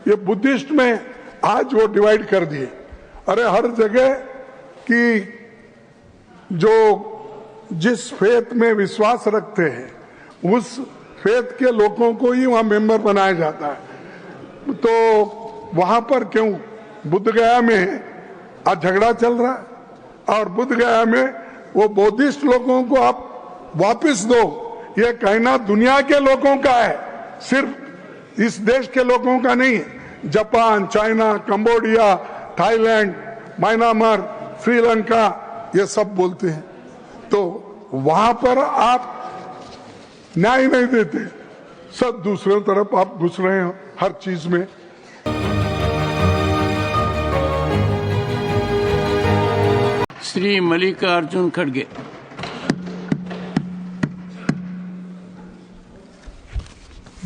ये बुद्धिस्ट में आज वो डिवाइड कर दिए। अरे हर जगह की जो जिस फेथ में विश्वास रखते हैं उस फेथ के लोगों को ही वहां मेंबर बनाया जाता है। तो वहां पर क्यों बुद्ध गया में आज झगड़ा चल रहा है और बुद्ध गया में वो बौद्धिस्ट लोगों को आप वापस दो, ये कहना दुनिया के लोगों का है, सिर्फ इस देश के लोगों का नहीं है। Japan, China, Cambodia, Thailand, Myanmar, Sri Lanka ये सब बोलते हैं। तो वहां पर आप न्याय नहीं देते, सब दूसरे तरफ आप घुस रहे हो हर चीज में। श्री मल्लिकार्जुन खड़गे।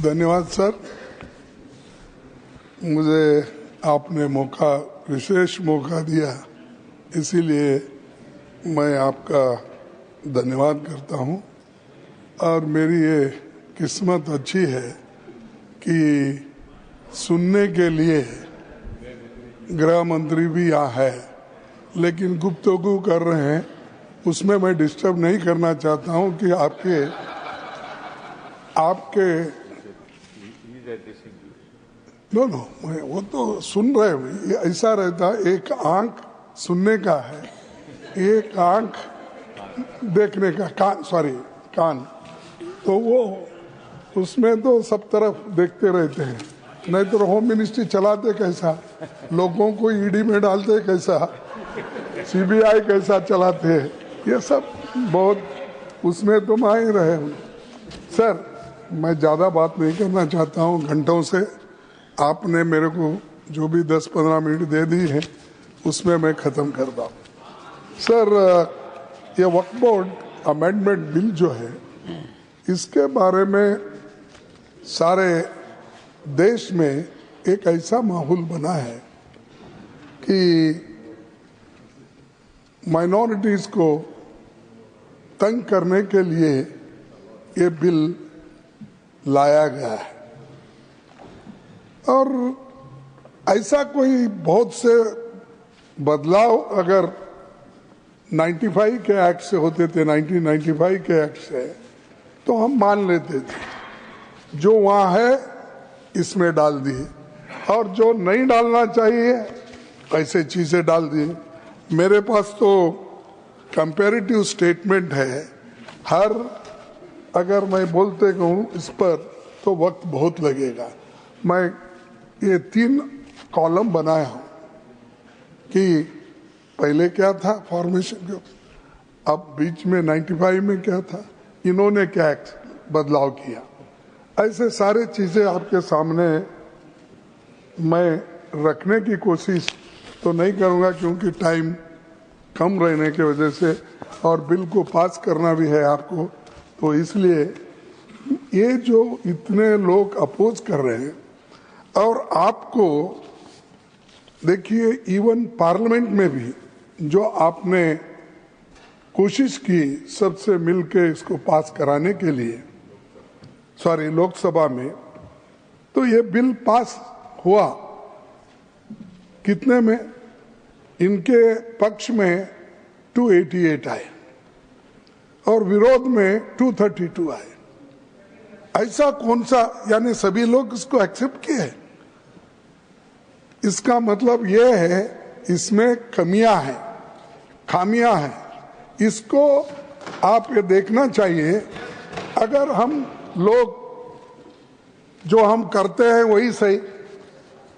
धन्यवाद सर, मुझे आपने मौका, विशेष मौका दिया, इसीलिए मैं आपका धन्यवाद करता हूं। और मेरी ये किस्मत अच्छी है कि सुनने के लिए गृह मंत्री भी यहाँ है, लेकिन गुफ्तगू कर रहे हैं, उसमें मैं डिस्टर्ब नहीं करना चाहता हूं कि आपके नो वो तो सुन रहे हैं। ऐसा रहता, एक आंख सुनने का है, एक आंख देखने का, कान, तो वो उसमें तो सब तरफ देखते रहते हैं। नहीं तो होम मिनिस्ट्री चलाते कैसा, लोगों को ईडी में डालते कैसा, सीबीआई कैसा चलाते हैं, ये सब बहुत उसमें तो माहिर रहे हूँ। सर मैं ज़्यादा बात नहीं करना चाहता हूँ, घंटों से आपने मेरे को जो भी 10-15 मिनट दे दी है उसमें मैं ख़त्म करता हूँ। सर ये वक्फ बोर्ड अमेंडमेंट बिल जो है, इसके बारे में सारे देश में एक ऐसा माहौल बना है कि माइनॉरिटीज को तंग करने के लिए ये बिल लाया गया है। और ऐसा कोई बहुत से बदलाव अगर 95 के एक्ट से होते थे, 1995 के एक्ट से, तो हम मान लेते थे। जो वहाँ है इसमें डाल दिए, और जो नहीं डालना चाहिए ऐसे चीजें डाल दिए। मेरे पास तो कंपैरेटिव स्टेटमेंट है, हर अगर मैं बोलते कहूँ इस पर तो वक्त बहुत लगेगा। मैं ये 3 कॉलम बनाया हूँ कि पहले क्या था फॉर्मेशन, अब बीच में 95 में क्या था, इन्होंने क्या बदलाव किया, ऐसे सारे चीजें आपके सामने मैं रखने की कोशिश तो नहीं करूंगा क्योंकि टाइम कम रहने की वजह से, और बिल को पास करना भी है आपको, तो इसलिए ये जो इतने लोग अपोज कर रहे हैं, और आपको देखिए इवन पार्लियामेंट में भी जो आपने कोशिश की सबसे मिलके इसको पास कराने के लिए, सॉरी लोकसभा में, तो ये बिल पास हुआ कितने में, इनके पक्ष में 288 आए और विरोध में 232 आए। ऐसा कौन सा, यानी सभी लोग इसको एक्सेप्ट किए। इसका मतलब यह है इसमें कमियां हैं, खामियां हैं, इसको आप ये देखना चाहिए। अगर हम लोग जो हम करते हैं वही सही,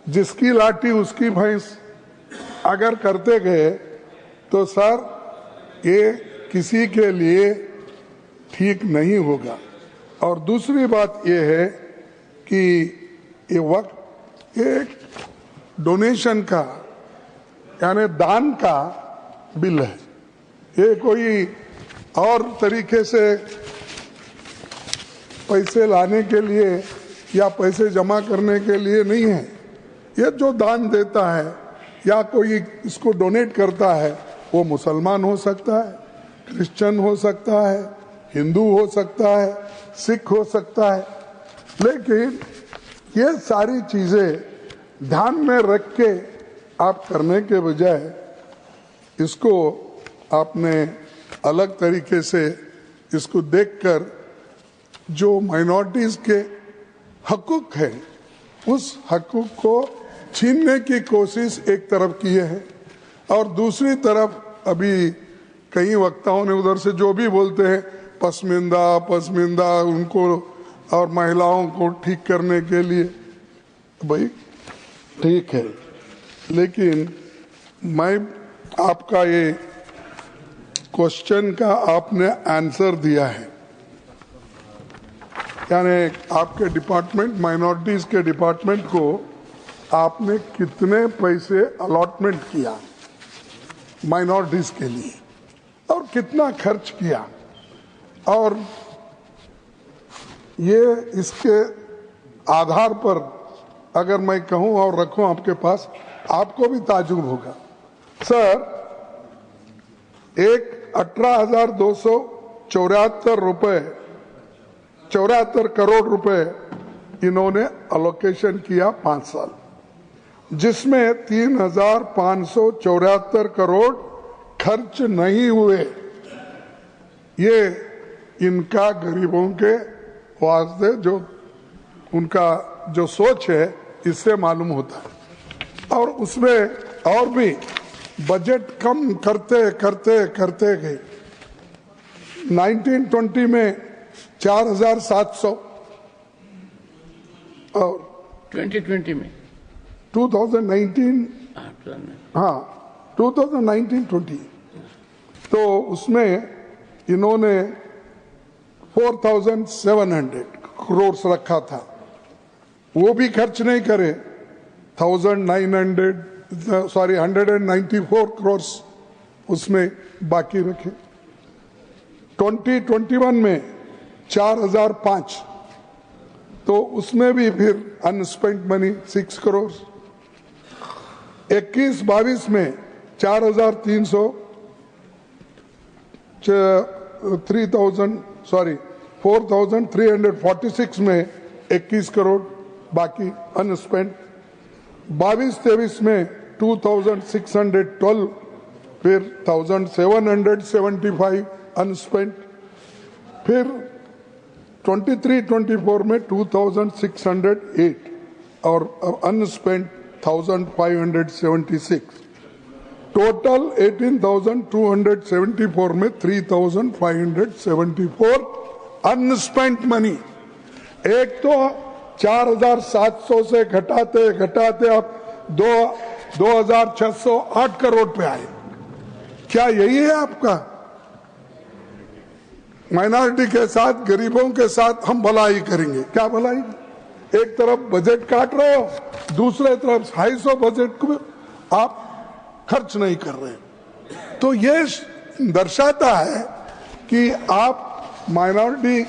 जिसकी लाठी उसकी भैंस अगर करते गए तो सर ये किसी के लिए ठीक नहीं होगा। और दूसरी बात ये है कि ये वक्त एक डोनेशन का यानी दान का बिल है, ये कोई और तरीके से पैसे लाने के लिए या पैसे जमा करने के लिए नहीं है। ये जो दान देता है या कोई इसको डोनेट करता है, वो मुसलमान हो सकता है, क्रिश्चियन हो सकता है, हिंदू हो सकता है, सिख हो सकता है, लेकिन ये सारी चीजें ध्यान में रख के आप करने के बजाय इसको आपने अलग तरीके से इसको देखकर जो माइनॉरिटीज के हकूक है उस हकूक को छीनने की कोशिश एक तरफ किए हैं, और दूसरी तरफ अभी कई वक्ताओं ने उधर से जो भी बोलते हैं पसमिंदा उनको और महिलाओं को ठीक करने के लिए, भाई ठीक है, लेकिन मैं आपका ये क्वेश्चन का आपने आंसर दिया है, यानी आपके डिपार्टमेंट माइनॉरिटीज के डिपार्टमेंट को आपने कितने पैसे अलॉटमेंट किया माइनॉरिटीज के लिए और कितना खर्च किया, और ये इसके आधार पर अगर मैं कहूं और रखूं आपके पास, आपको भी ताजुब होगा। सर, एक 18,274 रुपए 74 करोड़ रुपए इन्होंने अलोकेशन किया 5 साल, जिसमें 3,574 करोड़ खर्च नहीं हुए। ये इनका गरीबों के वास्ते जो उनका जो सोच है इससे मालूम होता है, और उसमें और भी बजट कम करते करते करते गए। 1920 में 4,700 और 2020 में 2019 हाँ 2019-20 तो उसमें इन्होंने 4,700 करोड़ रखा था, वो भी खर्च नहीं करे। 194 करोड़ उसमें बाकी रखे। 2021 में 4,005 तो उसमें भी फिर अनस्पेंट मनी 6 करोड़। 21-22 में 4,346 में 21 करोड़ बाकी अनस्पेंट। 22-23 में 2,612 फिर 1,775 अनस्पेंट। फिर 23-24 में 2,608 और अनस्पेंट 1,576। टोटल 18,274 में 3,574 अनस्पेंट मनी। एक तो 4,700 से घटाते घटाते अब 2,608 करोड़ पे आए। क्या यही है आपका? माइनॉरिटी के साथ, गरीबों के साथ हम भलाई करेंगे? क्या भलाई? एक तरफ बजट काट रहे हो, दूसरे तरफ 250 बजट को आप खर्च नहीं कर रहे। तो ये दर्शाता है कि आप माइनॉरिटी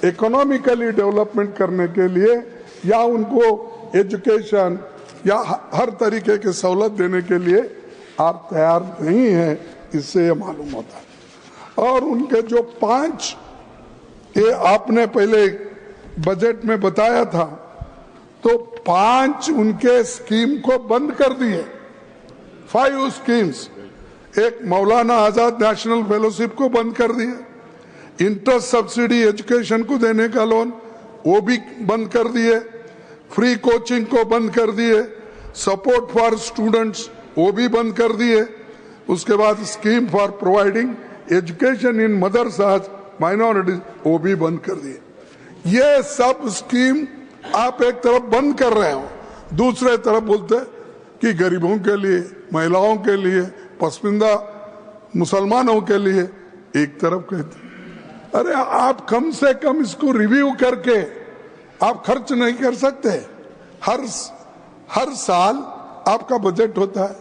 इकोनॉमिकली डेवलपमेंट करने के लिए या उनको एजुकेशन या हर तरीके के सहूलत देने के लिए आप तैयार नहीं हैं, इससे ये मालूम होता है। और उनके जो 5 ये आपने पहले बजट में बताया था, तो 5 उनके स्कीम को बंद कर दिए। 5 स्कीम्स। एक मौलाना आजाद नेशनल फेलोशिप को बंद कर दिया, इंटरेस्ट सब्सिडी एजुकेशन को देने का लोन वो भी बंद कर दिए, फ्री कोचिंग को बंद कर दिए, सपोर्ट फॉर स्टूडेंट्स वो भी बंद कर दिए। उसके बाद scheme for providing education in मदरसाज minorities वो भी बंद कर दिए। ये सब स्कीम आप एक तरफ बंद कर रहे हो, दूसरे तरफ बोलते कि गरीबों के लिए, महिलाओं के लिए, पसमानदा मुसलमानों के लिए एक तरफ कहते। अरे आप कम से कम इसको रिव्यू करके आप खर्च नहीं कर सकते? हर साल आपका बजट होता है,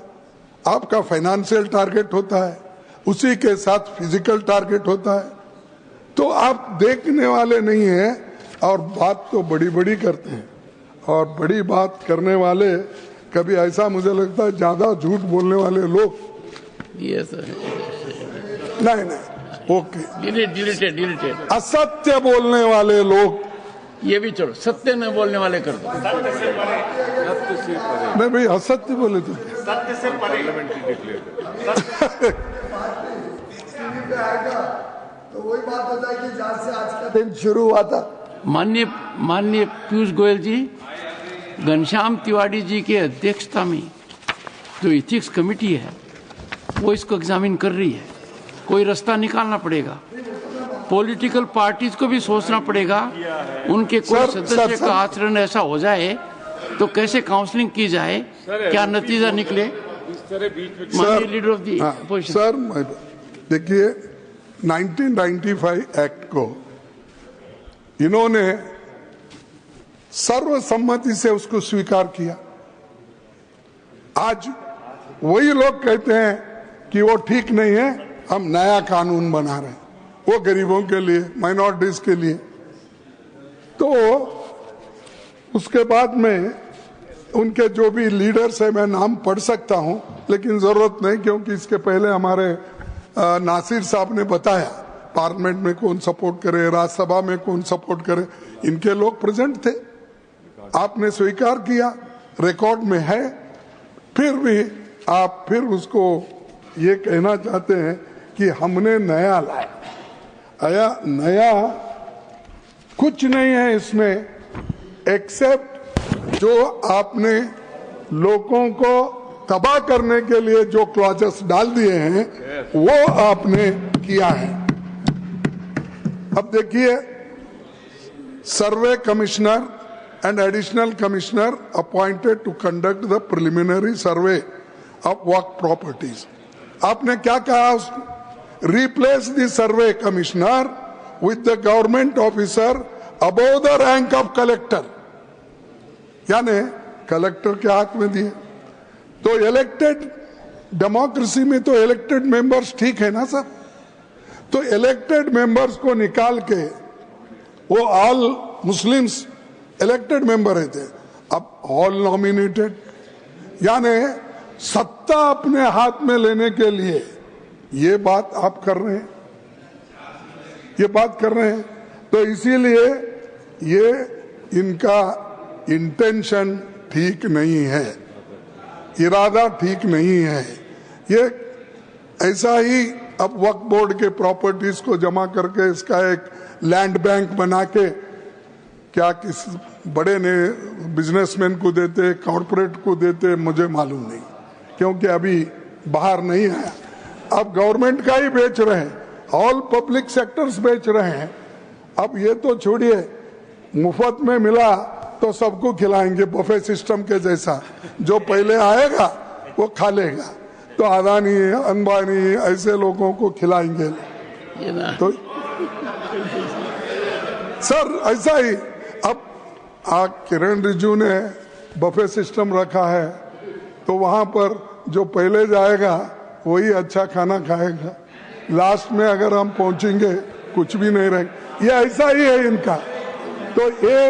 आपका फाइनेंशियल टारगेट होता है, उसी के साथ फिजिकल टारगेट होता है। तो आप देखने वाले नहीं हैं और बात तो बड़ी बड़ी करते हैं। और बड़ी बात करने वाले कभी ऐसा मुझे लगता है ज्यादा झूठ बोलने वाले लोग। नहीं ओके, डिलीटेड असत्य बोलने वाले लोग ये भी छोड़ो, सत्य न बोलने वाले कर दो। नहीं भाई, असत्य बोले तो सत्य से तो वही बात होता है कि जहाँ से आज का दिन शुरू हुआ था। माननीय पीयूष गोयल जी, घनश्याम तिवारी जी के अध्यक्षता में जो इथिक्स कमेटी है वो इसको एग्जामिन कर रही है। कोई रास्ता निकालना पड़ेगा, पॉलिटिकल पार्टीज को भी सोचना पड़ेगा। उनके कोई सदस्य का आचरण ऐसा हो जाए तो कैसे काउंसलिंग की जाए, क्या नतीजा निकले। माननीय leader of the opposition. Sir देखिए, 1995 एक्ट को इन्होंने सर्वसम्मति से उसको स्वीकार किया। आज वही लोग कहते हैं कि वो ठीक नहीं है, हम नया कानून बना रहे हैं वो गरीबों के लिए, माइनॉरिटीज के लिए। तो उसके बाद में उनके जो भी लीडर्स है, मैं नाम पढ़ सकता हूं लेकिन जरूरत नहीं, क्योंकि इसके पहले हमारे नासिर साहब ने बताया पार्लियामेंट में कौन सपोर्ट करे, राज्यसभा में कौन सपोर्ट करे, इनके लोग प्रेजेंट थे। आपने स्वीकार किया, रिकॉर्ड में है, फिर भी आप फिर उसको ये कहना चाहते हैं कि हमने नया लाया। नया कुछ नहीं है इसमें, एक्सेप्ट जो आपने लोगों को तबाह करने के लिए जो क्लॉजेस डाल दिए हैं वो आपने किया है। अब देखिए, सर्वे commissioner and additional commissioner appointed to conduct the preliminary survey of work properties. आपने क्या कहा? Replace the survey commissioner with the government officer above the rank of collector. यानी कलेक्टर के हाथ में दिए। तो इलेक्टेड डेमोक्रेसी में तो इलेक्टेड मेंबर्स ठीक है ना सर? तो इलेक्टेड मेंबर्स को निकाल के वो ऑल मुस्लिम्स इलेक्टेड मेंबर रहते, अब ऑल नॉमिनेटेड, यानी सत्ता अपने हाथ में लेने के लिए ये बात आप कर रहे हैं, ये बात कर रहे हैं। तो इसीलिए ये इनका इंटेंशन ठीक नहीं है, इरादा ठीक नहीं है। ये ऐसा ही अब वक्फ बोर्ड के प्रॉपर्टीज को जमा करके इसका एक लैंड बैंक बना के क्या किस बड़े ने बिजनेसमैन को देते, कॉर्पोरेट को देते, मुझे मालूम नहीं, क्योंकि अभी बाहर नहीं आया। अब गवर्नमेंट का ही बेच रहे हैं, ऑल पब्लिक सेक्टर्स बेच रहे हैं। अब ये तो छोड़िए, मुफ्त में मिला तो सबको खिलाएंगे बफे सिस्टम के जैसा, जो पहले आएगा वो खा लेगा। तो अदानी, अंबानी ऐसे लोगों को खिलाएंगे। तो सर ऐसा ही अब किरण रिजिजू ने बफे सिस्टम रखा है, तो वहां पर जो पहले जाएगा वही अच्छा खाना खाएगा। लास्ट में अगर हम पहुंचेंगे कुछ भी नहीं रहेगा। ये ऐसा ही है इनका। तो ये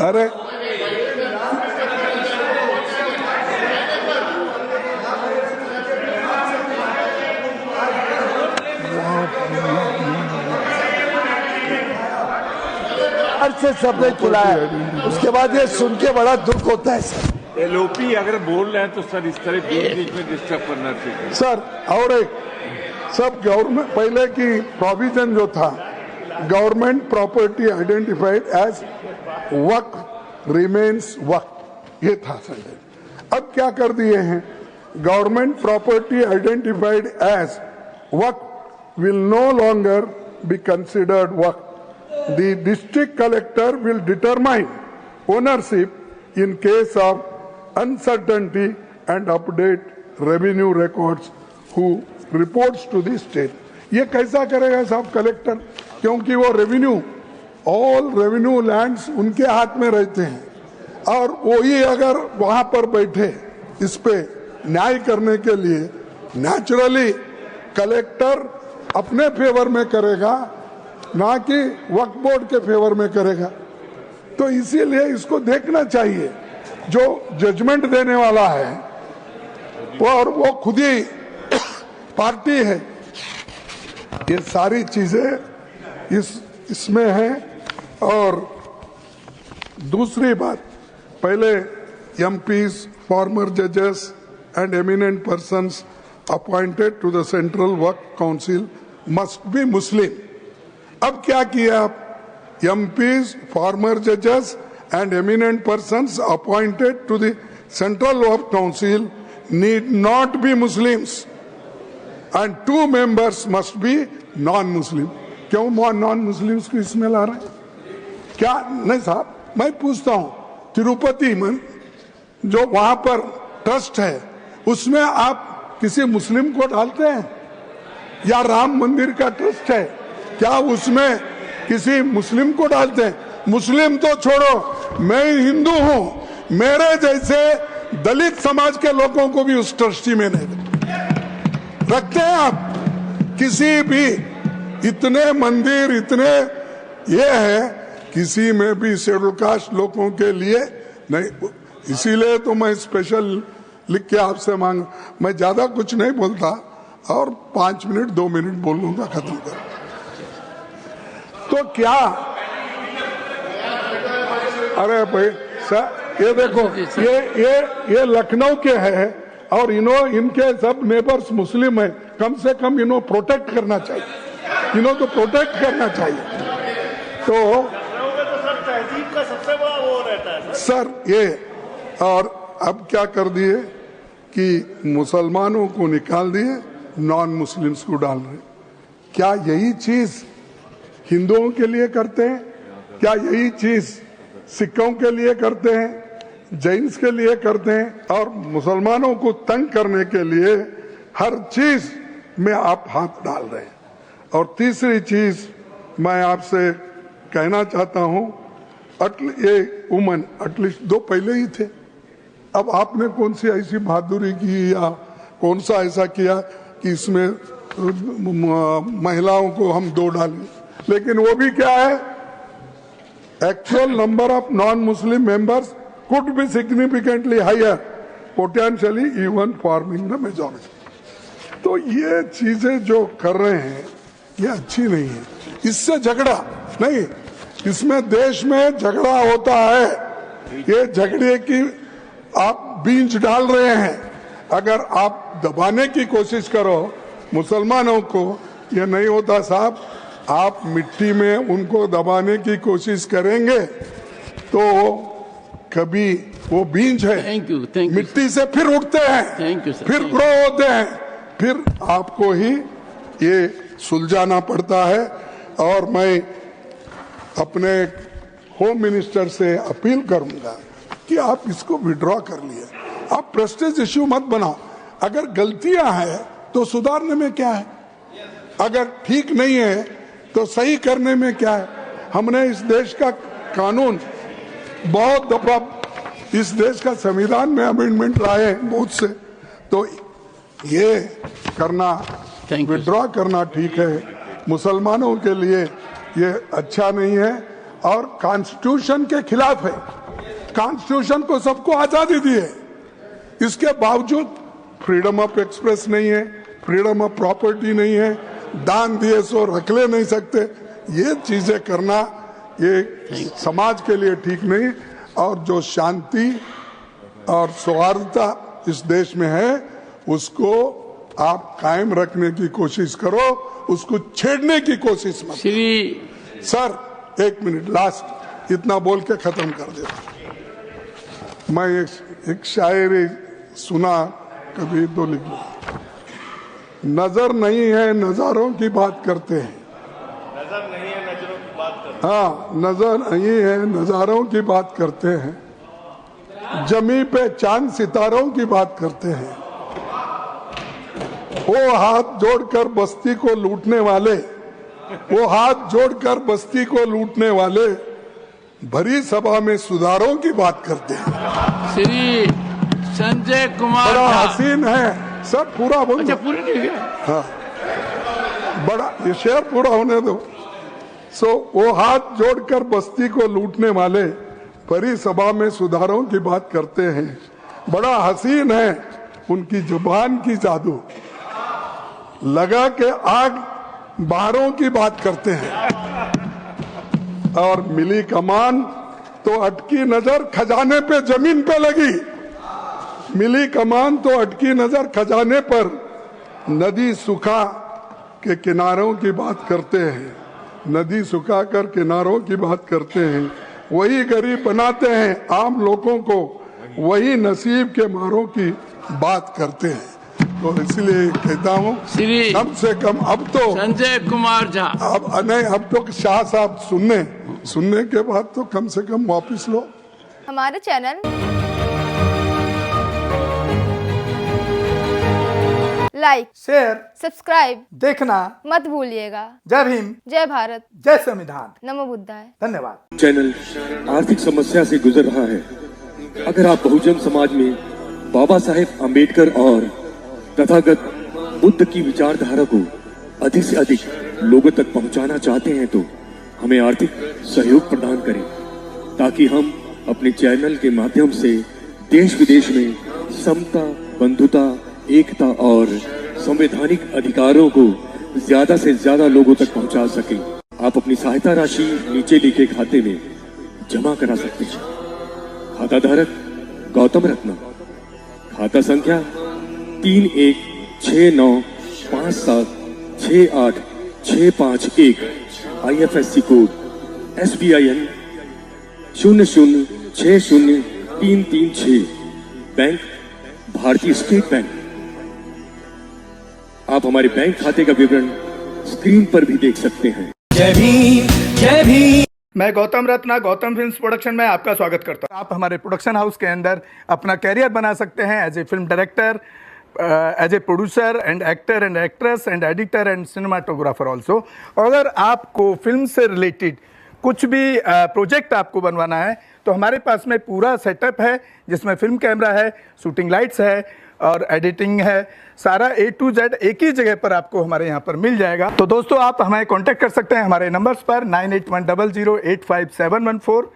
अरे से सबने खिलाया, उसके बाद ये सुन के बड़ा दुख होता है सर। एलओपी अगर बोल रहे हैं तो सर इस तरह बीच में डिस्टर्ब करना चाहिए सर। और एक सब गवर्नमेंट पहले की प्रोविजन जो था, government property identified as waqf remains waqf, ये था सर। अब क्या कर दिए हैं, government property identified as waqf will no longer be considered waqf. The district collector will determine ownership in case of uncertainty and update revenue records who reports to the state. ये कैसा करेगा साहब कलेक्टर, क्योंकि वो रेवेन्यू, ऑल रेवेन्यू लैंड्स उनके हाथ में रहते हैं, और वही अगर वहां पर बैठे इस पे न्याय करने के लिए, नेचुरली कलेक्टर अपने फेवर में करेगा, ना कि वक्फ बोर्ड के फेवर में करेगा। तो इसीलिए इसको देखना चाहिए, जो जजमेंट देने वाला है और वो खुद ही पार्टी है। ये सारी चीजें इसमें है। और दूसरी बात, पहले MPs, former judges and eminent persons appointed to the Central Work Council must be Muslim. अब क्या किया आप? MPs, former judges and eminent persons appointed to the Central Work Council need not be Muslims and 2 members must be non-Muslim. क्यों non-Muslims को इसमें ला रहे हैं? क्या नहीं साहब, मैं पूछता हूं, तिरुपति में जो वहां पर ट्रस्ट है उसमें आप किसी मुस्लिम को डालते हैं? या राम मंदिर का ट्रस्ट है, क्या उसमें किसी मुस्लिम को डालते हैं? मुस्लिम तो छोड़ो, मैं हिंदू हूं, मेरे जैसे दलित समाज के लोगों को भी उस ट्रस्टी में नहीं रखते हैं आप। किसी भी इतने मंदिर, इतने ये है, किसी में भी शेड्यूल कास्ट लोगों के लिए नहीं। इसीलिए तो मैं स्पेशल लिख के आपसे मांग, मैं ज्यादा कुछ नहीं बोलता और 5 मिनट 2 मिनट बोल लूंगा, खत्म कर। तो क्या, अरे भाई सर ये देखो, ये लखनऊ के है और इनके सब नेबर्स मुस्लिम है, कम से कम इन्हों प्रोटेक्ट करना चाहिए, इन्हों तो प्रोटेक्ट करना चाहिए। तो तहजीब का सबसे बड़ा वो रहता है सर ये, और अब क्या कर दिए कि मुसलमानों को निकाल दिए, नॉन मुस्लिम्स को डाल रहे। क्या यही चीज हिंदुओं के लिए करते हैं? क्या यही चीज सिखों के लिए करते हैं, जैन्स के लिए करते हैं? और मुसलमानों को तंग करने के लिए हर चीज में आप हाथ डाल रहे हैं। और तीसरी चीज मैं आपसे कहना चाहता हूं, ये वुमन एटलीस्ट 2 पहले ही थे, अब आपने कौन सी ऐसी बहादुरी की या कौन सा ऐसा किया कि इसमें महिलाओं को हम 2 डालें? लेकिन वो भी क्या है, actual number of non Muslim members could be significantly higher, potentially even forming the majority. तो ये चीजें जो कर रहे हैं ये अच्छी नहीं है। इससे झगड़ा नहीं, इसमें देश में झगड़ा होता है, ये झगड़े की आप बीज डाल रहे हैं। अगर आप दबाने की कोशिश करो मुसलमानों को, ये नहीं होता साहब। आप मिट्टी में उनको दबाने की कोशिश करेंगे तो कभी वो बीज है, थैंक यू मिट्टी से फिर उठते हैं, थैंक यू सर, फिर ग्रो होते हैं, फिर आपको ही ये सुलझाना पड़ता है। और मैं अपने होम मिनिस्टर से अपील करूंगा कि आप इसको विड्रॉ कर लिए, आप प्रेस्टीज इश्यू मत बनाओ। अगर गलतियां हैं तो सुधारने में क्या है, अगर ठीक नहीं है तो सही करने में क्या है। हमने इस देश का कानून बहुत दफा, इस देश का संविधान में अमेंडमेंट लाए बहुत से, तो ये करना, विड्रॉ करना ठीक है। मुसलमानों के लिए ये अच्छा नहीं है और कॉन्स्टिट्यूशन के खिलाफ है। कॉन्स्टिट्यूशन को सबको आजादी दी है, इसके बावजूद फ्रीडम ऑफ एक्सप्रेस नहीं है, फ्रीडम ऑफ प्रॉपर्टी नहीं है, दान दिए सो रख ले नहीं सकते। ये चीजें करना ये समाज के लिए ठीक नहीं। और जो शांति और सौहार्दता इस देश में है उसको आप कायम रखने की कोशिश करो, उसको छेड़ने की कोशिश मत। सर 1 मिनट लास्ट, इतना बोल के खत्म कर देता। मैं एक शायरी सुना, कभी तो लिख लो। नजर नहीं है नजारों की बात करते हैं, नजर नहीं है नजरों की बात करते हैं। हाँ, नजर नहीं है नजारों की बात करते हैं, जमी पे चांद सितारों की बात करते हैं। वो हाथ जोड़कर बस्ती को लूटने वाले, वो हाथ जोड़कर बस्ती को लूटने वाले भरी सभा में सुधारों की बात करते हैं। श्री संजय कुमार बड़ा हसीन है सब, पूरा बोल। अच्छा पूरी नहीं गया, हाँ, बड़ा ये शेर पूरा होने दो। वो हाथ जोड़कर बस्ती को लूटने वाले भरी सभा में सुधारों की बात करते हैं। बड़ा हसीन है उनकी जुबान की जादू, लगा के आग बाहरों की बात करते हैं। और मिली कमान तो अटकी नजर खजाने पे, जमीन पे लगी। मिली कमान तो अटकी नजर खजाने पर। नदी सुखा के किनारों की बात करते हैं, नदी सुखा कर किनारों की बात करते हैं। वही गरीब बनाते हैं आम लोगों को, वही नसीब के मारों की बात करते हैं। तो इसलिए कहता हूँ कम से कम अब तो संजय कुमार झा, अब नहीं, अब तो शाह साहब सुनने के बाद तो कम से कम वापस लो। हमारे चैनल लाइक, शेयर, सब्सक्राइब देखना मत भूलिएगा। जय भीम, जय भारत, जय संविधान, नमो बुद्धाय। धन्यवाद। चैनल आर्थिक समस्या से गुजर रहा है। अगर आप बहुजन समाज में बाबा साहेब अम्बेडकर और तथागत बुद्ध की विचारधारा को अधिक से अधिक लोगों तक पहुंचाना चाहते हैं तो हमें आर्थिक सहयोग प्रदान करें, ताकि हम अपने चैनल के माध्यम से देश विदेश में समता, बंधुता, एकता और संवैधानिक अधिकारों को ज्यादा से ज्यादा लोगों तक पहुंचा सकें। आप अपनी सहायता राशि नीचे लिखे खाते में जमा करा सकते हैं। खाता धारक गौतम रत्ना, खाता संख्या 316957686551, IFSC कोड SBIN 0060336, बैंक भारतीय स्टेट बैंक। आप हमारे बैंक खाते का विवरण स्क्रीन पर भी देख सकते हैं। जय भीम, जय भीम। मैं गौतम रत्ना, गौतम फिल्म्स प्रोडक्शन में आपका स्वागत करता हूं। आप हमारे प्रोडक्शन हाउस के अंदर अपना कैरियर बना सकते हैं as a film director, as a producer and actor and actress and editor and cinematographer also. अगर आपको फिल्म से रिलेटेड कुछ भी प्रोजेक्ट आपको बनवाना है तो हमारे पास में पूरा सेटअप है, जिसमें फिल्म कैमरा है, शूटिंग लाइट्स है और एडिटिंग है। सारा A to Z एक ही जगह पर आपको हमारे यहाँ पर मिल जाएगा। तो दोस्तों, आप हमें कांटेक्ट कर सकते हैं हमारे नंबर्स पर 9810085714।